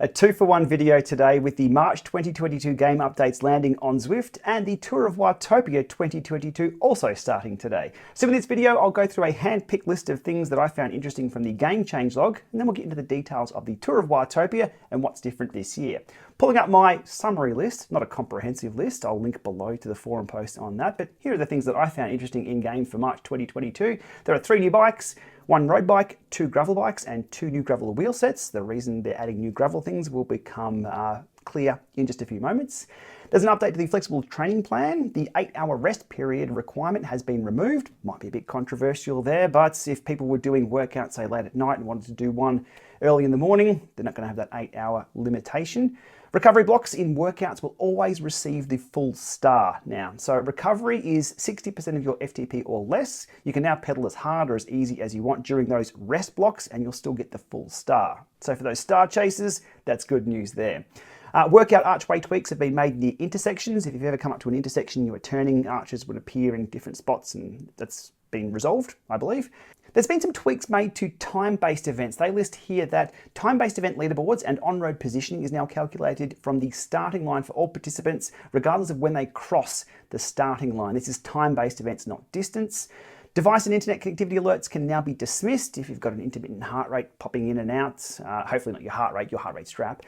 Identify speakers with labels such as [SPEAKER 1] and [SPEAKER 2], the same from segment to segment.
[SPEAKER 1] A 2-for-1 video today with the March 2022 game updates landing on Zwift and the Tour of Watopia 2022 also starting today. So in this video, I'll go through a hand-picked list of things that I found interesting from the game changelog, and then we'll get into the details of the Tour of Watopia and what's different this year. Pulling up my summary list, not a comprehensive list, I'll link below to the forum post on that, but here are the things that I found interesting in-game for March 2022. There are 3 new bikes, 1 road bike, 2 gravel bikes, and 2 new gravel wheel sets. The reason they're adding new gravel things will become clear in just a few moments. There's an update to the flexible training plan. The 8-hour rest period requirement has been removed. Might be a bit controversial there, but if people were doing workouts, say, late at night and wanted to do one early in the morning, they're not going to have that 8-hour limitation. Recovery blocks in workouts will always receive the full star now. So recovery is 60% of your FTP or less. You can now pedal as hard or as easy as you want during those rest blocks and you'll still get the full star. So for those star chasers, that's good news there. Workout archway tweaks have been made near intersections. If you've ever come up to an intersection, you were turning, arches would appear in different spots, and that's been resolved, I believe. There's been some tweaks made to time-based events. They list here that time-based event leaderboards and on-road positioning is now calculated from the starting line for all participants, regardless of when they cross the starting line. This is time-based events, not distance. Device and internet connectivity alerts can now be dismissed if you've got an intermittent heart rate popping in and out, hopefully not your heart rate strap,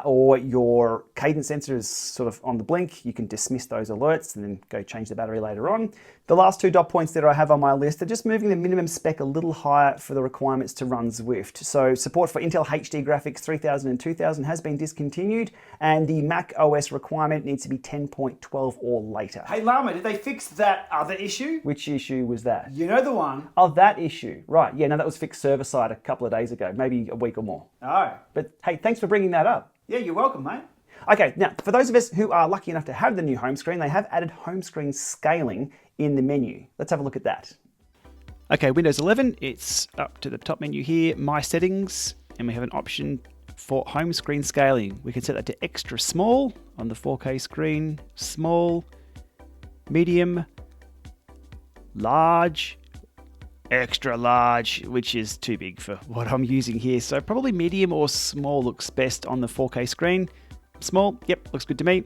[SPEAKER 1] or your cadence sensor is sort of on the blink. You can dismiss those alerts and then go change the battery later on. The last 2 dot points that I have on my list are just moving the minimum spec a little higher for the requirements to run Zwift. So support for Intel HD graphics 3000 and 2000 has been discontinued, and the MacOS requirement needs to be 10.12 or later.
[SPEAKER 2] Hey Lama, did they fix that other issue?
[SPEAKER 1] Which issue was that?
[SPEAKER 2] You know the one.
[SPEAKER 1] Oh, that issue. Right, yeah, no, that was fixed server-side a couple of days ago, maybe a week or more.
[SPEAKER 2] Oh.
[SPEAKER 1] But hey, thanks for bringing that up.
[SPEAKER 2] Yeah, you're welcome, mate.
[SPEAKER 1] Okay, now, for those of us who are lucky enough to have the new home screen, they have added home screen scaling in the menu. Let's have a look at that. Okay, Windows 11, it's up to the top menu here, My Settings, and we have an option for home screen scaling. We can set that to extra small on the 4K screen, small, medium, large, extra large, which is too big for what I'm using here. So probably medium or small looks best on the 4K screen. Small, yep, looks good to me.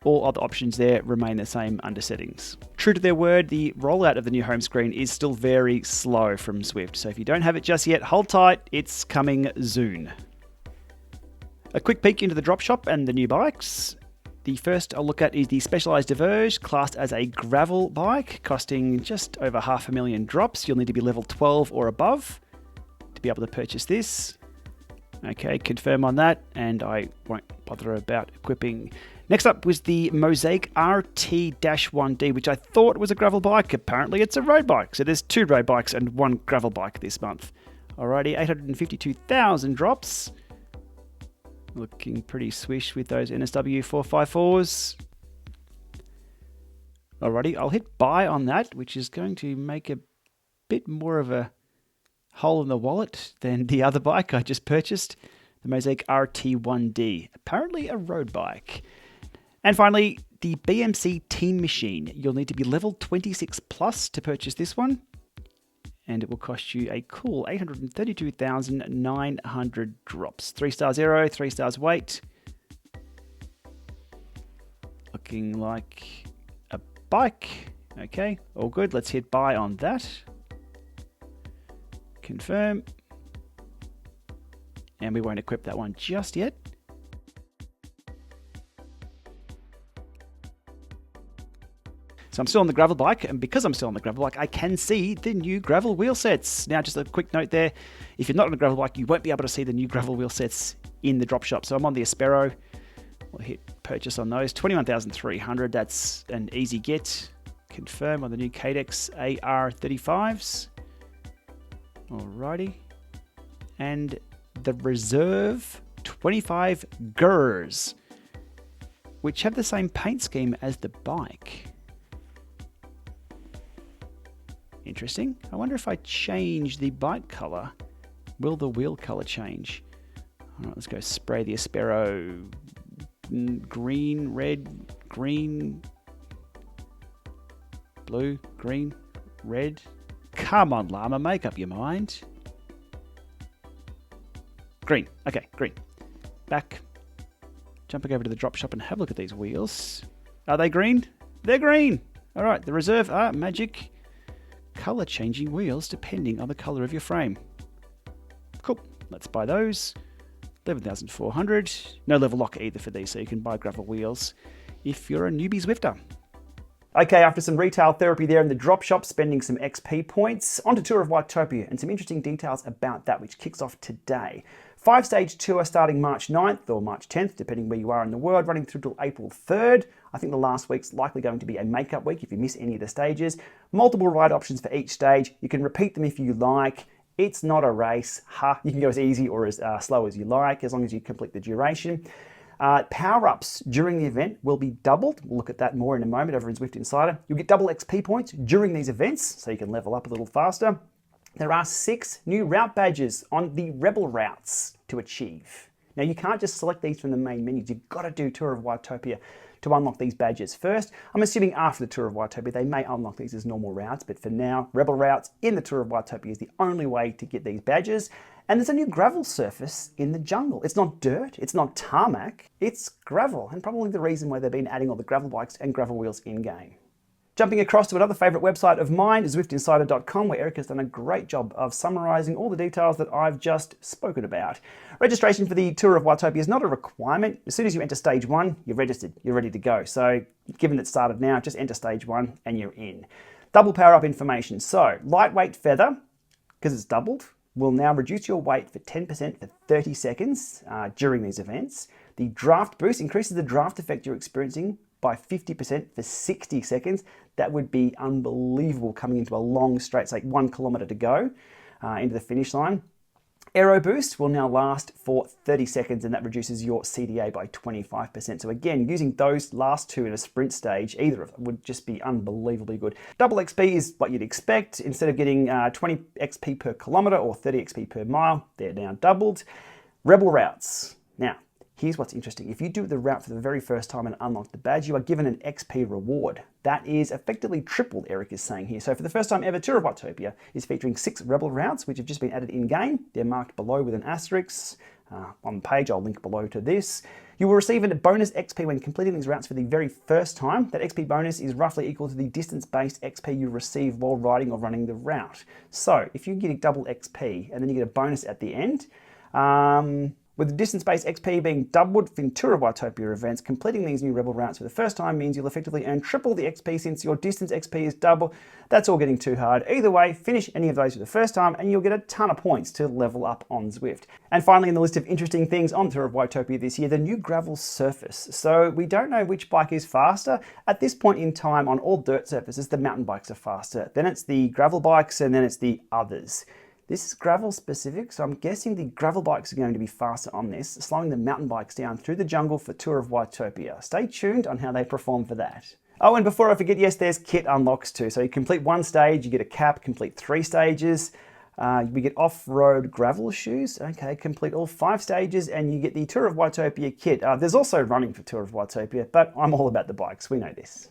[SPEAKER 1] All other options there remain the same under settings. True to their word, the rollout of the new home screen is still very slow from Zwift. So if you don't have it just yet, hold tight, it's coming soon. A quick peek into the drop shop and the new bikes. The first I'll look at is the Specialized Diverge, classed as a gravel bike, costing just over 500,000 drops. You'll need to be level 12 or above to be able to purchase this. Okay, confirm on that, and I won't bother about equipping. Next up was the Mosaic RT-1D, which I thought was a gravel bike. Apparently it's a road bike. So there's 2 road bikes and 1 gravel bike this month. Alrighty, 852,000 drops. Looking pretty swish with those NSW 454s. Alrighty, I'll hit buy on that, which is going to make a bit more of a hole in the wallet than the other bike I just purchased, the Mosaic RT-1D, apparently a road bike. And finally, the BMC Team Machine. You'll need to be level 26 plus to purchase this one, and it will cost you a cool 832,900 drops. 3 stars aero, 3 stars weight. Looking like a bike. Okay, all good. Let's hit buy on that. Confirm. And we won't equip that one just yet. So I'm still on the gravel bike, and because I'm still on the gravel bike, I can see the new gravel wheel sets. Now, just a quick note there, if you're not on a gravel bike, you won't be able to see the new gravel wheel sets in the drop shop. So I'm on the Aspero. We'll hit purchase on those. 21,300, that's an easy get. Confirm on the new Cadex AR35s. Alrighty. And the Reserve 25 GERs, which have the same paint scheme as the bike. Interesting. I wonder if I change the bike color, will the wheel color change? All right, let's go spray the Aspero green, red, green, blue, green, red. Come on, Llama, make up your mind. Green. Okay, green. back, jumping over to the drop shop and have a look at these wheels. Are they green? They're green! Alright, the reserve are magic colour changing wheels depending on the colour of your frame. Cool, let's buy those. 11,400. No level lock either for these, so you can buy gravel wheels if you're a newbie Zwifter. Okay, after some retail therapy there in the drop shop, spending some XP points, onto Tour of Watopia and some interesting details about that, which kicks off today. 5-stage tour starting March 9th or March 10th, depending where you are in the world, running through till April 3rd. I think the last week's likely going to be a makeup week if you miss any of the stages. Multiple ride options for each stage. You can repeat them if you like. It's not a race. You can go as easy or as slow as you like, as long as you complete the duration. Power-ups during the event will be doubled. We'll look at that more in a moment over in Zwift Insider. You'll get double XP points during these events, so you can level up a little faster. There are 6 new route badges on the Rebel routes to achieve. Now, you can't just select these from the main menus. You've got to do Tour of Watopia to unlock these badges first. I'm assuming after the Tour of Watopia, they may unlock these as normal routes, but for now, Rebel routes in the Tour of Watopia is the only way to get these badges. And there's a new gravel surface in the jungle. It's not dirt, it's not tarmac, it's gravel, and probably the reason why they've been adding all the gravel bikes and gravel wheels in-game. Jumping across to another favourite website of mine, zwiftinsider.com, where Eric has done a great job of summarising all the details that I've just spoken about. Registration for the Tour of Watopia is not a requirement. As soon as you enter stage 1, you're registered, you're ready to go. So, given it started now, just enter stage 1 and you're in. Double power-up information. So, lightweight feather, because it's doubled, will now reduce your weight for 10% for 30 seconds during these events. The draft boost increases the draft effect you're experiencing by 50% for 60 seconds. That would be unbelievable coming into a long straight, say 1 kilometre to go into the finish line. Aero boost will now last for 30 seconds and that reduces your CDA by 25%. So again, using those last two in a sprint stage, either of them would just be unbelievably good. Double XP is what you'd expect. Instead of getting 20 XP per kilometre or 30 XP per mile, they're now doubled. Rebel routes. Now, here's what's interesting. If you do the route for the very first time and unlock the badge, you are given an XP reward. That is effectively tripled, Eric is saying here. So for the first time ever, Tour of Watopia is featuring 6 Rebel routes, which have just been added in-game. They're marked below with an asterisk. On the page, I'll link below to this. You will receive a bonus XP when completing these routes for the very first time. That XP bonus is roughly equal to the distance-based XP you receive while riding or running the route. So if you get a double XP and then you get a bonus at the end, with the distance-based XP being doubled in Tour of Watopia events, completing these new Rebel routes for the first time means you'll effectively earn triple the XP since your distance XP is double. That's all getting too hard. Either way, finish any of those for the first time and you'll get a ton of points to level up on Zwift. And finally, in the list of interesting things on Tour of Watopia this year, the new gravel surface. So we don't know which bike is faster. At this point in time, on all dirt surfaces, the mountain bikes are faster. Then it's the gravel bikes and then it's the others. This is gravel specific, so I'm guessing the gravel bikes are going to be faster on this, slowing the mountain bikes down through the jungle for Tour of Watopia. Stay tuned on how they perform for that. Oh, and before I forget, yes, there's kit unlocks too. So you complete 1 stage, you get a cap, complete 3 stages. We get off-road gravel shoes. Okay, complete all 5 stages and you get the Tour of Watopia kit. There's also running for Tour of Watopia, but I'm all about the bikes, we know this.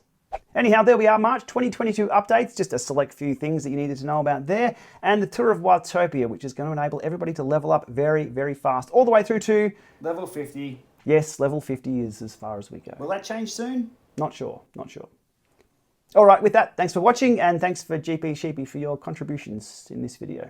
[SPEAKER 1] Anyhow, there we are, March 2022 updates, just a select few things that you needed to know about there, and the Tour of Watopia, which is going to enable everybody to level up very, very fast, all the way through to...
[SPEAKER 2] Level 50.
[SPEAKER 1] Yes, level 50 is as far as we go.
[SPEAKER 2] Will that change soon?
[SPEAKER 1] Not sure, not sure. All right, with that, thanks for watching, and thanks for GP Sheepy for your contributions in this video.